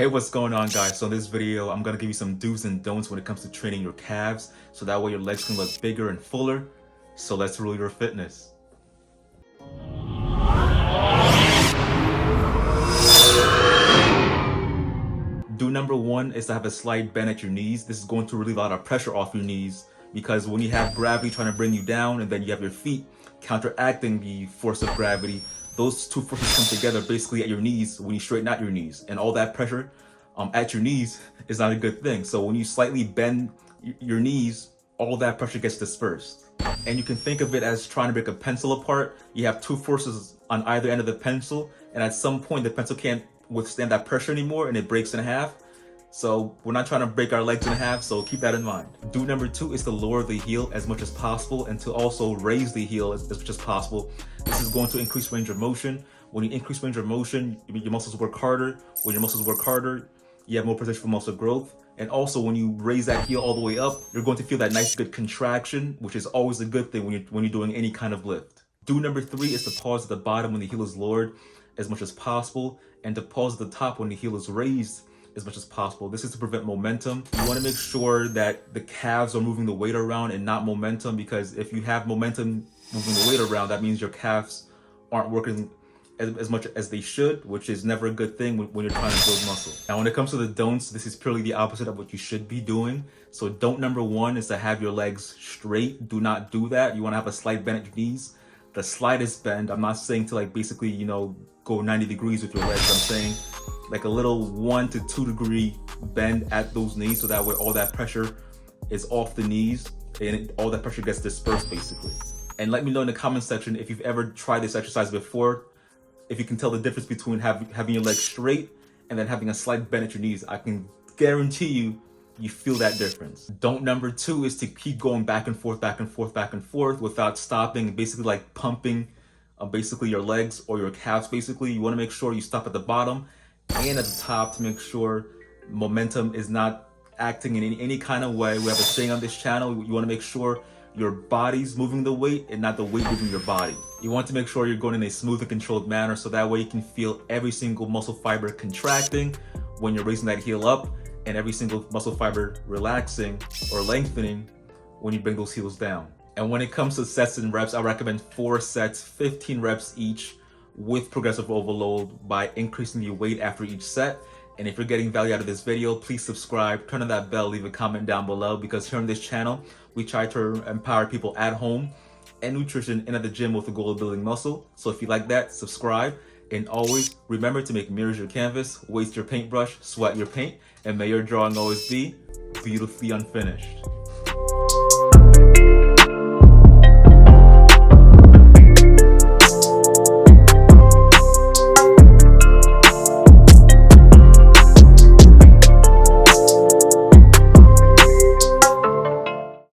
Hey, what's going on, guys? So in this video, I'm gonna give you some do's and don'ts when it comes to training your calves, so that way your legs can look bigger and fuller. So let's rule your fitness. Do number one is to have a slight bend at your knees. This is going to relieve a lot of pressure off your knees, because when you have gravity trying to bring you down and then you have your feet counteracting the force of gravity, those two forces come together basically at your knees when you straighten out your knees, and all that pressure at your knees is not a good thing. So when you slightly bend your knees, all that pressure gets dispersed. And you can think of it as trying to break a pencil apart. You have two forces on either end of the pencil, and at some point the pencil can't withstand that pressure anymore and it breaks in half. So we're not trying to break our legs in half, so keep that in mind. Do number two is to lower the heel as much as possible and to also raise the heel as much as possible. This is going to increase range of motion. When you increase range of motion, your muscles work harder. When your muscles work harder, you have more potential for muscle growth. And also when you raise that heel all the way up, you're going to feel that nice good contraction, which is always a good thing when you're doing any kind of lift. Do number three is to pause at the bottom when the heel is lowered as much as possible, and to pause at the top when the heel is raised as much as possible. This is to prevent momentum. You want to make sure that the calves are moving the weight around and not momentum, because if you have momentum moving the weight around, that means your calves aren't working as much as they should, which is never a good thing when you're trying to build muscle. Now, when it comes to the don'ts, this is purely the opposite of what you should be doing. So don't number one is to have your legs straight. Do not do that. You want to have a slight bend at your knees. The slightest bend. I'm not saying to like basically, go 90 degrees with your legs. I'm saying like a little 1 to 2 degree bend at those knees, so that way all that pressure is off the knees and all that pressure gets dispersed basically. And let me know in the comment section if you've ever tried this exercise before, if you can tell the difference between having your legs straight and then having a slight bend at your knees. I can guarantee you feel that difference. Don't number two is to keep going back and forth, back and forth, back and forth without stopping, basically like pumping basically your legs or your calves basically. You want to make sure you stop at the bottom and at the top to make sure momentum is not acting in any kind of way. We have a saying on this channel, you want to make sure your body's moving the weight and not the weight moving your body. You want to make sure you're going in a smooth and controlled manner, so that way you can feel every single muscle fiber contracting when you're raising that heel up, and every single muscle fiber relaxing or lengthening when you bring those heels down. And when it comes to sets and reps, I recommend 4 sets, 15 reps each, with progressive overload by increasing your weight after each set. And if you're getting value out of this video, please subscribe, turn on that bell, leave a comment down below, because here on this channel, we try to empower people at home and nutrition and at the gym with the goal of building muscle. So if you like that, subscribe. And always remember to make mirrors your canvas, waste your paintbrush, sweat your paint, and may your drawing always be beautifully unfinished.